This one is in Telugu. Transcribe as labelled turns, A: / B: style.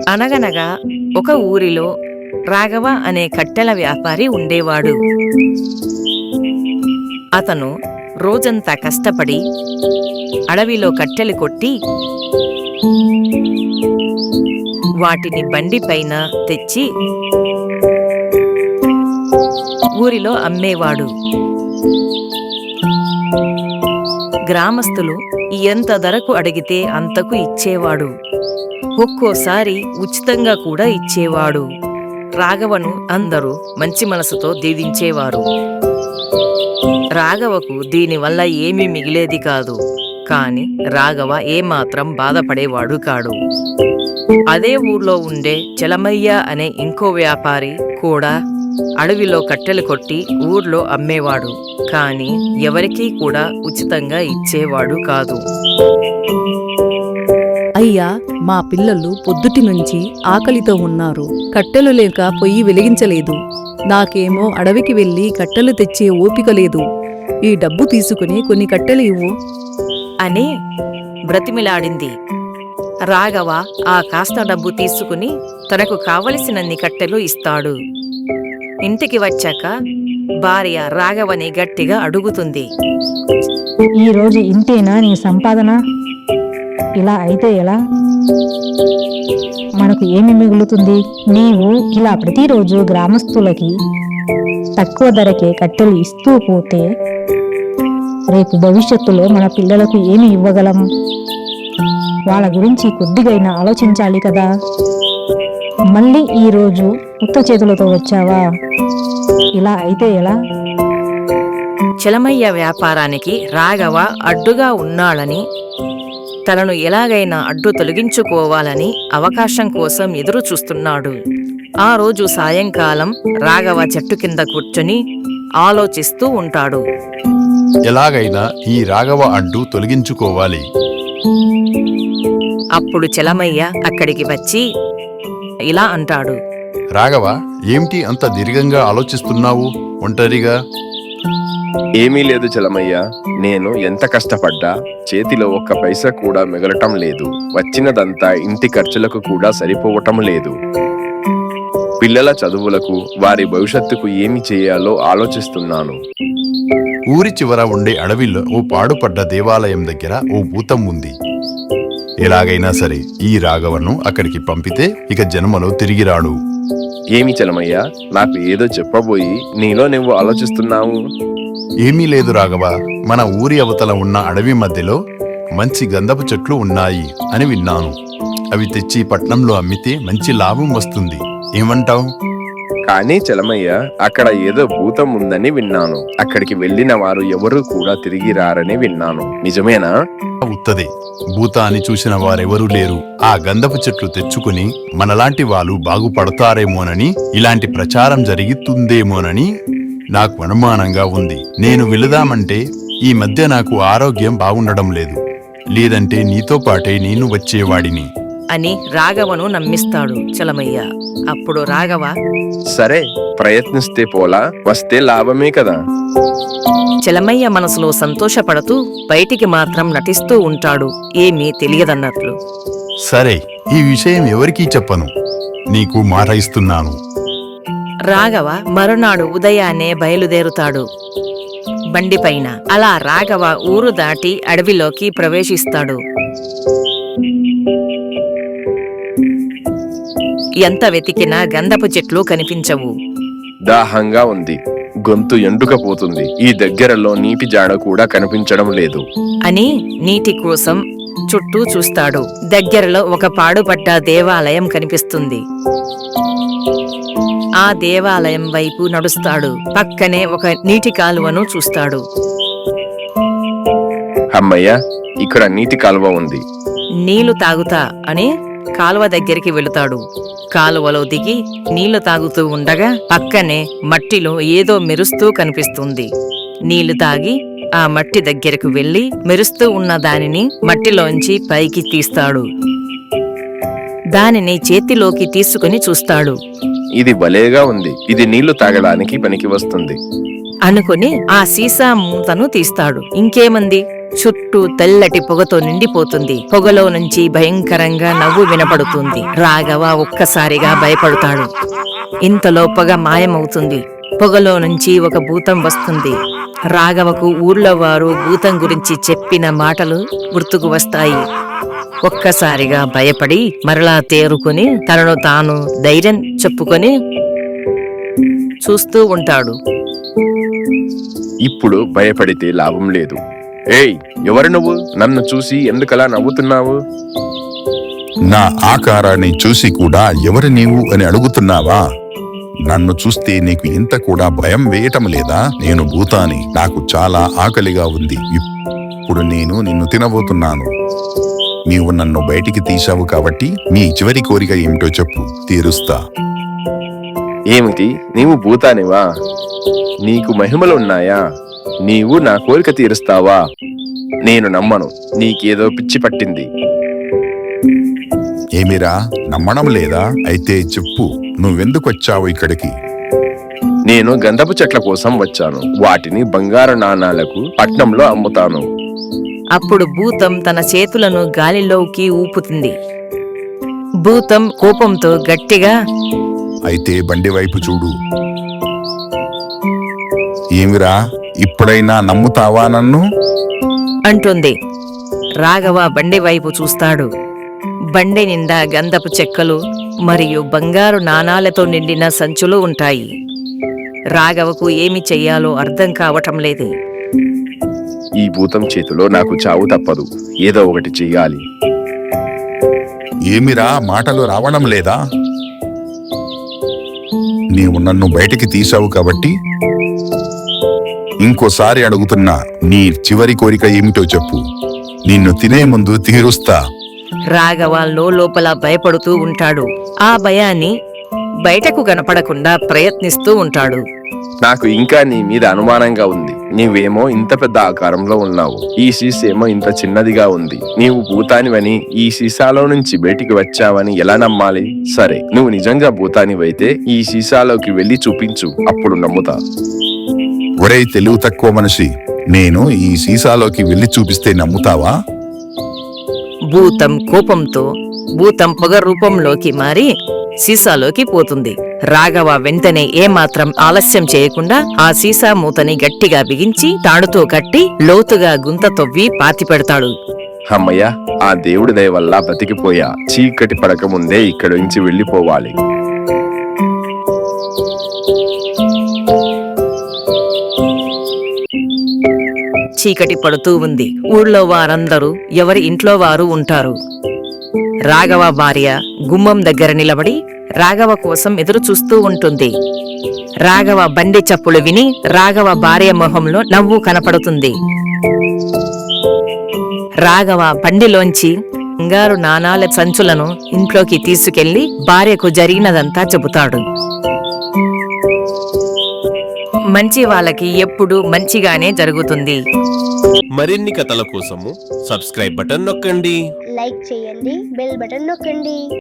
A: అనగనగా ఒక ఊరిలో రాఘవ అనే కట్టెల వ్యాపారి ఉండేవాడు. అతను రోజంతా కష్టపడి అడవిలో కట్టెలు కొట్టి వాటిని బండిపైన తెచ్చి ఊరిలో అమ్మేవాడు. గ్రామస్తులు ఎంత ధరకు అడిగితే అంతకు ఇచ్చేవాడు. ఒక్కోసారి ఉచితంగా కూడా ఇచ్చేవాడు. రాఘవను అందరూ మంచి మనసుతో దీవించేవారు. రాఘవకు దీనివల్ల ఏమీ మిగిలేది కాదు. కాని రాఘవ ఏమాత్రం బాధపడేవాడు కాడు. అదే ఊర్లో ఉండే చలమయ్య అనే ఇంకో వ్యాపారి కూడా అడవిలో కట్టెలు కొట్టి ఊర్లో అమ్మేవాడు. కాని ఎవరికీ కూడా ఉచితంగా ఇచ్చేవాడు కాదు.
B: అయ్యా, మా పిల్లలు పొద్దుటి నుంచి ఆకలితో ఉన్నారు. కట్టెలు లేక పొయ్యి వెలిగించలేదు. నాకేమో అడవికి వెళ్ళి కట్టెలు తెచ్చే ఓపిక లేదు. ఈ డబ్బు తీసుకుని కొన్ని కట్టెలు ఇవ్వు
A: అని బ్రతిమిలాడింది. రాఘవ ఆ కాస్త డబ్బు తీసుకుని తనకు కావలసినన్ని కట్టెలు ఇస్తాడు. ఇంటికి వచ్చాక భార్య రాఘవని గట్టిగా అడుగుతుంది.
C: ఈరోజు ఇంతేనా నీ సంపాదన? ఇలా అయితే ఎలా? మనకు ఏమి మిగులుతుంది? నీవు ఇలా ప్రతిరోజు గ్రామస్తులకి తక్కువ ధరకే కట్టెలు ఇస్తూ పోతే రేపు భవిష్యత్తులో మన పిల్లలకు ఏమి ఇవ్వగలం? వాళ్ళ గురించి కొద్దిగైనా ఆలోచించాలి కదా. మళ్ళీ ఈరోజు ఉత్త చేతులతో వచ్చావా? ఇలా అయితే ఎలా?
A: చలమయ్య వ్యాపారానికి రాఘవ అడ్డుగా ఉన్నాడని, తనను ఎలాగైనా అడ్డు తొలగించుకోవాలని అవకాశం కోసం ఎదురు చూస్తున్నాడు. ఆ రోజు సాయంకాలం రాఘవ చెట్టు కింద కూర్చొని ఆలోచిస్తూ ఉంటాడు.
D: ఎలాగైనా ఈ రాఘవ అడ్డు తొలగించుకోవాలి.
A: అప్పుడు చలమయ్య అక్కడికి వచ్చి ఇలా అంటాడు.
D: రాఘవ, ఏమిటి అంత దీర్ఘంగా ఆలోచిస్తున్నావు ఒంటరిగా?
E: ఏమీ లేదు చలమయ్య. నేను ఎంత కష్టపడ్డా చేతిలో ఒక్క పైసా కూడా మిగలటం లేదు. వచ్చినదంతా ఇంటి ఖర్చులకు కూడా సరిపోవటం లేదు. పిల్లల చదువులకు, వారి భవిష్యత్తుకు ఏమి చేయాలో ఆలోచిస్తున్నాను.
D: ఊరి చివర ఉండే అడవిలో ఓ పాడుపడ్డ దేవాలయం దగ్గర ఓ భూతం ఉంది. ఎలాగైనా సరే ఈ రాఘవను అక్కడికి పంపితే ఇక జన్మలో తిరిగి రాడు.
E: ఏమి చలమయ్య, నాకు ఏదో చెప్పబోయి నీలో నువ్వు ఆలోచిస్తున్నావు?
D: ఏమీ లేదు రాఘవ, మన ఊరి అవతల ఉన్న అడవి మధ్యలో మంచి గంధపు చెట్లు ఉన్నాయి అని విన్నాను. అవి తెచ్చి పట్నంలో అమ్మితే మంచి లాభం వస్తుంది. ఏమంటావు?
E: కానీ చలమయ్య, అక్కడ ఏదో భూతం ఉందని విన్నాను. అక్కడికి వెళ్ళిన వారు ఎవరూ కూడా తిరిగి రారని విన్నాను. నిజమేనా?
D: ఉత్తదే. భూతాన్ని చూసిన వారెవరూ లేరు. ఆ గంధపు చెట్లు తెచ్చుకుని మనలాంటి వాళ్ళు బాగుపడతారేమోనని, ఇలాంటి ప్రచారం జరుగుతుందేమోనని నాకు అనుమానంగా ఉంది. నేను వెళదామంటే ఈ మధ్య నాకు ఆరోగ్యం బాగుండడం లేదు. లేదంటే నీతో పాటే నేను వచ్చేవాడిని
A: అని రాఘవను నమ్మిస్తాడు చలమయ్య. అప్పుడు రాఘవ,
E: సరే, ప్రయత్నిస్తే పోలా, వస్తే లాభమే కదా.
A: చలమయ్య మనసులో సంతోషపడుతూ బయటికి మాత్రం నటిస్తూ ఉంటాడు, ఏమీ తెలియదన్నట్లు.
D: సరే, ఈ విషయం ఎవరికీ చెప్పను. నీకు మాట ఇస్తున్నాను.
A: రాఘవ మరునాడు ఉదయాన్నే బయలుదేరుతాడు బండిపైన. అలా రాఘవ ఊరు దాటి అడవిలోకి ప్రవేశిస్తాడు. ఎంత వెతికినా గంధపు చెట్లు కనిపించవు.
E: దాహంగా ఉంది, గొంతు ఎండుకపోతుంది. ఈ దగ్గరలో నీటి జాడ కూడా కనిపించడం లేదు
A: అని నీటి కోసం చుట్టూ చూస్తాడు. దగ్గరలో ఒక పాడుపడ్డ దేవాలయం కనిపిస్తుంది. ఆ దేవాలయం వైపు నడుస్తాడు. పక్కనే ఒక నీటి కాలువను చూస్తాడు.
E: అమ్మయ్య, ఇక్కడ నీటి కాలువ ఉంది.
A: నీళ్లు తాగుతా అని కాలువ దగ్గరికి వెళుతాడు. కాలువలో దిగి నీళ్లు తాగుతూ ఉండగా పక్కనే మట్టిలో ఏదో మెరుస్తూ కనిపిస్తుంది. నీళ్లు తాగి ఆ మట్టి దగ్గరకు వెళ్లి మెరుస్తూ ఉన్న దానిని మట్టిలోంచి పైకి తీస్తాడు. దానిని చేతిలోకి తీసుకుని చూస్తాడు.
E: ఇది భలేగా ఉంది. ఇది నీళ్లు తాగడానికి పనికి వస్తుంది
A: అనుకుని ఆ సీసా మూతను తీస్తాడు. ఇంకేమంది, చుట్టూ తెల్లటి పొగతో నిండిపోతుంది. పొగలో నుంచి భయంకరంగా నవ్వు వినపడుతుంది. రాఘవ ఒక్కసారిగా భయపడతాడు. ఇంతలో పొగ మాయమవుతుంది. పొగలో నుంచి ఒక భూతం వస్తుంది. రాఘవకు ఊర్లో వారు భూతం గురించి చెప్పిన మాటలు గుర్తుకు వస్తాయి. ఒక్కసారిగా భయపడి మరలా తేరుకొని తనను తాను ధైర్యం చెప్పుకొని చూస్తూ ఉంటాడు.
E: ఇప్పుడు భయపడితే లాభం లేదు. ఏయ్, ఎవరు నువ్వు? నన్ను చూసి ఎందుకలా నవ్వుతున్నావు?
D: నా ఆకారాన్ని చూసి కూడా ఎవరు నీవు అని అడుగుతున్నావా? నన్ను చూస్తే నీకు ఇంత కూడా భయం వేయటం లేదా? నేను భూతాని. నాకు చాలా ఆకలిగా ఉంది. ఇప్పుడు నేను నిన్ను తినబోతున్నాను. నీవు నన్ను బయటికి తీశావు కాబట్టి నీ చివరి కోరిక ఏమిటో చెప్పు, తీరుస్తా.
E: ఏమిటి, నీవు భూతానివా? నీకు మహిమలున్నాయా? నీవు నా కోరిక తీరుస్తావా? నేను నమ్మను. నీకేదో పిచ్చి పట్టింది.
D: ఏమిరా, నమ్మడం లేదా? అయితే చెప్పు, నువ్వెందుకు వచ్చావు ఇక్కడికి?
E: నేను గంధపు చెట్ల కోసం వచ్చాను. వాటిని బంగారు నాణాలకు పట్నంలో అమ్ముతాను.
A: అప్పుడు భూతం తన చేతులను గాలిలోకి ఊపుతుంది. భూతం కోపంతో గట్టిగా,
D: అయితే బండి వైపు చూడు. ఏమిరా, ఇప్పుడైనా నమ్ముతావా నన్ను?
A: అంటుంది. రాఘవ బండి వైపు చూస్తాడు. బండి నిండా గంధపు చెక్కలు మరియు బంగారు నాణాలతో నిండిన సంచులు ఉంటాయి. రాఘవకు ఏమి చెయ్యాలో అర్థం కావటం లేదు.
E: ఈ భూతం చేతిలో నాకు చావు తప్పదు. ఏదో ఒకటి చెయ్యాలి.
D: ఏమిరా, మాటలు రావడం లేదా? నీవు నన్ను బయటికి తీశావు కాబట్టి ఇంకోసారి అడుగుతున్నా, నీ చివరి కోరిక ఏమిటో చెప్పు. నిన్ను తినే ముందు తీరుస్తా.
A: రాఘవ లోపల భయపడుతూ ఉంటాడు. ఆ భయాన్ని బయటకు కనపడకుండా ప్రయత్నిస్తూ ఉంటాడు.
E: నాకు ఇంకా నీ మీద అనుమానంగా ఉంది. నీవేమో ఇంత పెద్ద ఆకారంలో ఉన్నావు. ఈ సీసేమో ఇంత చిన్నదిగా ఉంది. నీవు భూతానివని, ఈ సీసాలో నుంచి బయటికి వచ్చావని ఎలా నమ్మాలి? సరే, నువ్వు నిజంగా భూతానివైతే ఈ సీసాలోకి వెళ్ళి చూపించు, అప్పుడు నమ్ముతా.
D: ఒరే తెలివి తక్కువ మనిషి, నేను ఈ సీసాలోకి వెళ్లి చూపిస్తే నమ్ముతావా?
A: భూతం కోపంతో భూతం పొగ రూపంలోకి మారి సీసాలోకి పోతుంది. రాఘవ వెంటనే ఏమాత్రం ఆలస్యం చేయకుండా ఆ సీసా మూతని గట్టిగా బిగించి తాడుతో కట్టి లోతుగా గుంత తవ్వి పాతిపెడతాడు.
E: అమ్మయ్య, ఆ దేవుడి దయ వల్ల బతికిపోయా. చీకటి పడక ముందే ఇక్కడి నుంచి వెళ్ళిపోవాలి.
A: చీకటి పడుతూ ఉంది. ఊళ్ళో వారందరూ ఎవరి ఇంట్లో వారు ఉంటారు. రాఘవ భార్య గుమ్మం దగ్గర నిలబడి రాఘవ కోసం ఎదురు చూస్తూ ఉంటుంది. రాఘవ బండి చప్పులు విని రాఘవ భార్య మొహంలో నవ్వు కనపడుతుంది. రాఘవ బండిలోంచి బంగారు నాణాల సంచులను ఇంట్లోకి తీసుకెళ్లి భార్యకు జరిగినదంతా చెబుతాడు. మంచి వాళ్ళకి ఎప్పుడూ మంచిగానే జరుగుతుంది.
F: మరిన్ని కథల కోసము సబ్స్క్రైబ్ బటన్ నొక్కండి.
G: లైక్ చేయండి, బెల్ బటన్ నొక్కండి.